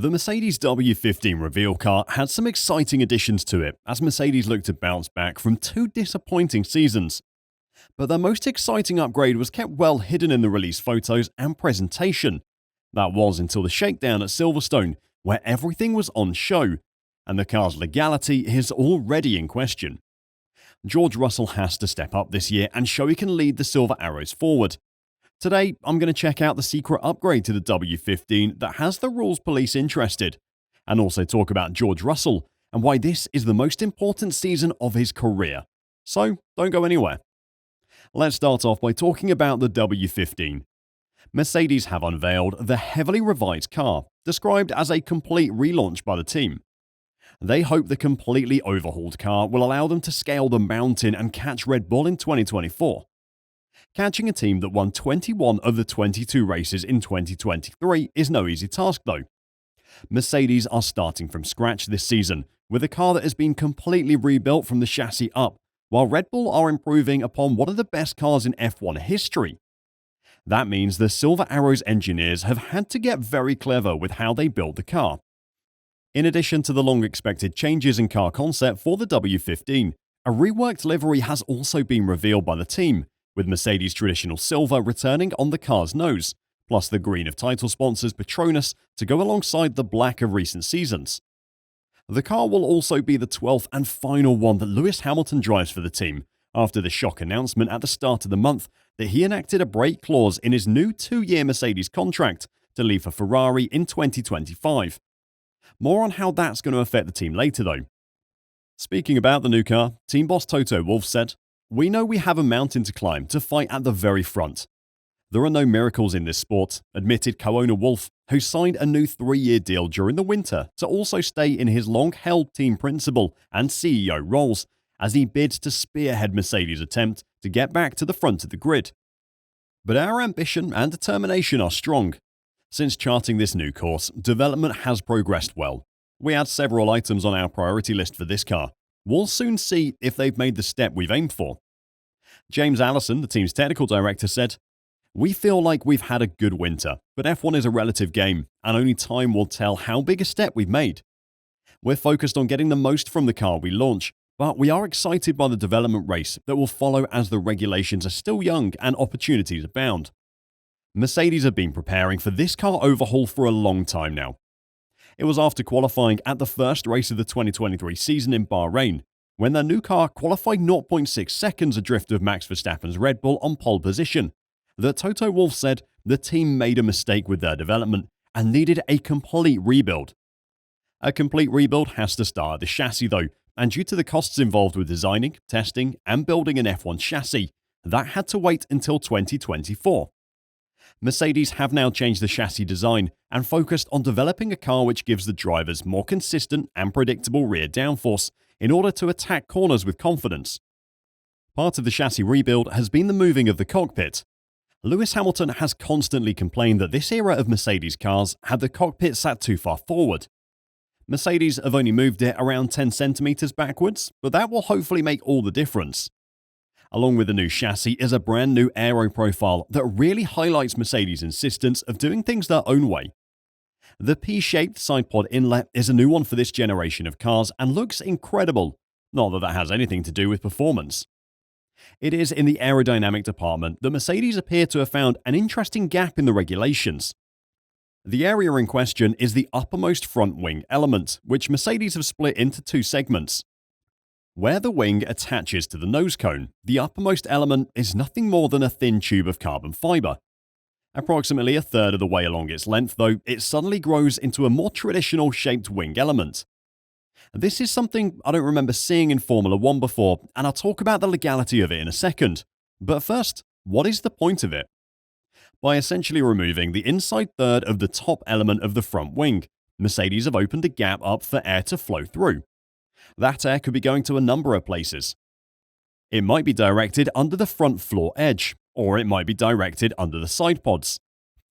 The Mercedes W15 reveal car had some exciting additions to it as Mercedes looked to bounce back from two disappointing seasons. But their most exciting upgrade was kept well hidden in the release photos and presentation. That was until the shakedown at Silverstone, where everything was on show, and the car's legality is already in question. George Russell has to step up this year and show he can lead the Silver Arrows forward. Today, I'm going to check out the secret upgrade to the W15 that has the rules police interested, and also talk about George Russell and why this is the most important season of his career. So, don't go anywhere. Let's start off by talking about the W15. Mercedes have unveiled the heavily revised car, described as a complete relaunch by the team. They hope the completely overhauled car will allow them to scale the mountain and catch Red Bull in 2024. Catching a team that won 21 of the 22 races in 2023 is no easy task though. Mercedes are starting from scratch this season, with a car that has been completely rebuilt from the chassis up, while Red Bull are improving upon one of the best cars in F1 history. That means the Silver Arrows engineers have had to get very clever with how they build the car. In addition to the long-expected changes in car concept for the W15, a reworked livery has also been revealed by the team, with Mercedes' traditional silver returning on the car's nose, plus the green of title sponsors Petronas to go alongside the black of recent seasons. The car will also be the 12th and final one that Lewis Hamilton drives for the team, after the shock announcement at the start of the month that he enacted a break clause in his new 2-year Mercedes contract to leave for Ferrari in 2025. More on how that's going to affect the team later though. Speaking about the new car, team boss Toto Wolff said, "We know we have a mountain to climb to fight at the very front. There are no miracles in this sport," admitted co-owner Wolff, who signed a new 3-year deal during the winter to also stay in his long-held team principal and CEO roles as he bids to spearhead Mercedes' attempt to get back to the front of the grid. But our ambition and determination are strong. Since charting this new course, development has progressed well. We had several items on our priority list for this car. We'll soon see if they've made the step we've aimed for. James Allison, the team's technical director, said, "We feel like we've had a good winter, but F1 is a relative game, and only time will tell how big a step we've made. We're focused on getting the most from the car we launch, but we are excited by the development race that will follow as the regulations are still young and opportunities abound." Mercedes have been preparing for this car overhaul for a long time now. It was after qualifying at the first race of the 2023 season in Bahrain, when their new car qualified 0.6 seconds adrift of Max Verstappen's Red Bull on pole position, that Toto Wolff said the team made a mistake with their development and needed a complete rebuild. A complete rebuild has to start at the chassis though, and due to the costs involved with designing, testing, and building an F1 chassis, that had to wait until 2024. Mercedes have now changed the chassis design and focused on developing a car which gives the drivers more consistent and predictable rear downforce in order to attack corners with confidence. Part of the chassis rebuild has been the moving of the cockpit. Lewis Hamilton has constantly complained that this era of Mercedes cars had the cockpit sat too far forward. Mercedes have only moved it around 10 centimeters backwards, but that will hopefully make all the difference. Along with the new chassis is a brand new aero profile that really highlights Mercedes' insistence of doing things their own way. The P-shaped side pod inlet is a new one for this generation of cars and looks incredible, not that that has anything to do with performance. It is in the aerodynamic department that Mercedes appear to have found an interesting gap in the regulations. The area in question is the uppermost front wing element, which Mercedes have split into 2 segments. Where the wing attaches to the nose cone, the uppermost element is nothing more than a thin tube of carbon fiber. Approximately a third of the way along its length, though, it suddenly grows into a more traditional shaped wing element. This is something I don't remember seeing in Formula 1 before, and I'll talk about the legality of it in a second. But first, what is the point of it? By essentially removing the inside third of the top element of the front wing, Mercedes have opened a gap up for air to flow through. That air could be going to a number of places. It might be directed under the front floor edge, or it might be directed under the side pods.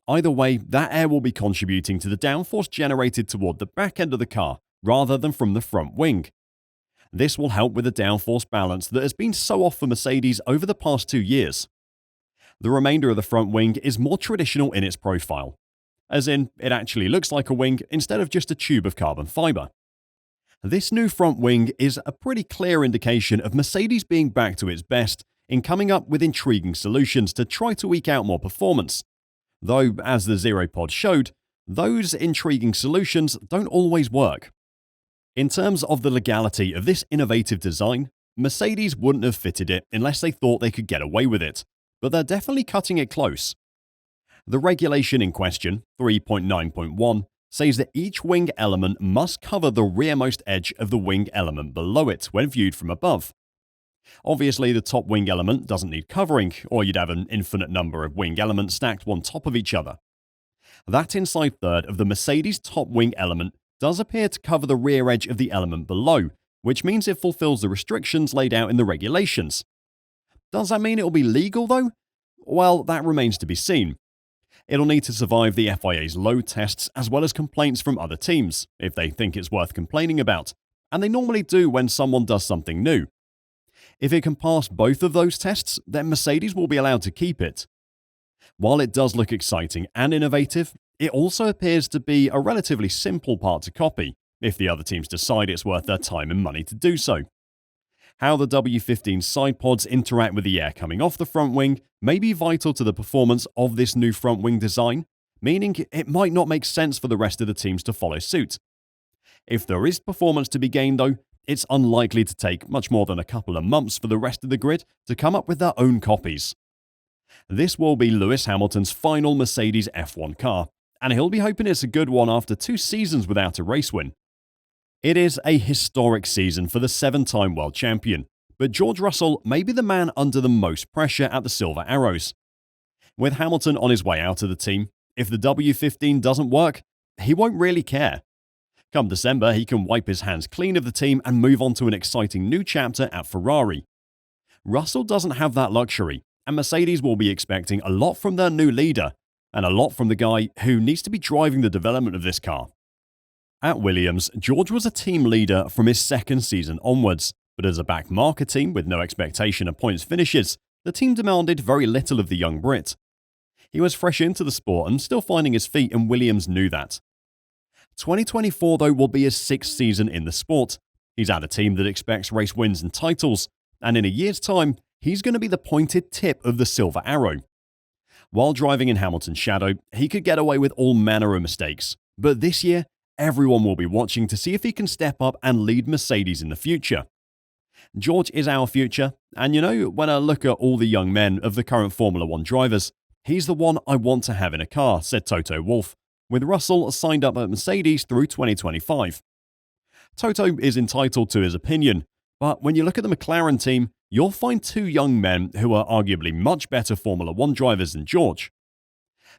Either way, that air will be contributing to the downforce generated toward the back end of the car, rather than from the front wing. This will help with the downforce balance that has been so off for Mercedes over the past 2 years. The remainder of the front wing is more traditional in its profile. as in it actually looks like a wing instead of just a tube of carbon fiber. This new front wing is a pretty clear indication of Mercedes being back to its best in coming up with intriguing solutions to try to eke out more performance. Though, as the Zero Pod showed, those intriguing solutions don't always work. In terms of the legality of this innovative design, Mercedes wouldn't have fitted it unless they thought they could get away with it, but they're definitely cutting it close. The regulation in question, 3.9.1, says that each wing element must cover the rearmost edge of the wing element below it when viewed from above. Obviously, the top wing element doesn't need covering, or you'd have an infinite number of wing elements stacked one top of each other. That inside third of the Mercedes top wing element does appear to cover the rear edge of the element below, which means it fulfills the restrictions laid out in the regulations. Does that mean it'll be legal though? Well, that remains to be seen. It'll need to survive the FIA's load tests as well as complaints from other teams, if they think it's worth complaining about, and they normally do when someone does something new. If it can pass both of those tests, then Mercedes will be allowed to keep it. While it does look exciting and innovative, it also appears to be a relatively simple part to copy, if the other teams decide it's worth their time and money to do so. How the W15 side pods interact with the air coming off the front wing may be vital to the performance of this new front wing design, meaning it might not make sense for the rest of the teams to follow suit. If there is performance to be gained though, it's unlikely to take much more than a couple of months for the rest of the grid to come up with their own copies. This will be Lewis Hamilton's final Mercedes F1 car, and he'll be hoping it's a good one after 2 seasons without a race win. It is a historic season for the 7-time world champion, but George Russell may be the man under the most pressure at the Silver Arrows. With Hamilton on his way out of the team, if the W15 doesn't work, he won't really care. Come December, he can wipe his hands clean of the team and move on to an exciting new chapter at Ferrari. Russell doesn't have that luxury, and Mercedes will be expecting a lot from their new leader, and a lot from the guy who needs to be driving the development of this car. At Williams, George was a team leader from his second season onwards, but as a back marker team with no expectation of points finishes, the team demanded very little of the young Brit. He was fresh into the sport and still finding his feet, and Williams knew that. 2024, though, will be his 6th season in the sport. He's at a team that expects race wins and titles, and in a year's time, he's going to be the pointed tip of the Silver Arrow. While driving in Hamilton's shadow, he could get away with all manner of mistakes, but this year, everyone will be watching to see if he can step up and lead Mercedes in the future. George is our future, and when I look at all the young men of the current Formula 1 drivers, he's the one I want to have in a car, said Toto Wolff, with Russell signed up at Mercedes through 2025. Toto is entitled to his opinion, but when you look at the McLaren team, you'll find 2 young men who are arguably much better Formula 1 drivers than George.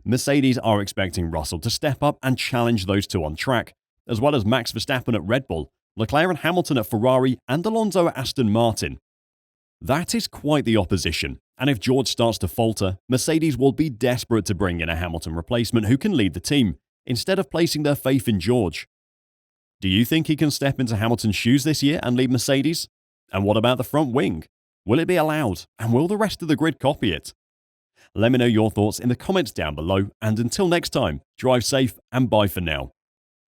Mercedes are expecting Russell to step up and challenge those 2 on track, as well as Max Verstappen at Red Bull, Leclerc and Hamilton at Ferrari, and Alonso at Aston Martin. That is quite the opposition, and if George starts to falter, Mercedes will be desperate to bring in a Hamilton replacement who can lead the team, instead of placing their faith in George. Do you think he can step into Hamilton's shoes this year and lead Mercedes? And what about the front wing? Will it be allowed, and will the rest of the grid copy it? Let me know your thoughts in the comments down below, and until next time, drive safe and bye for now.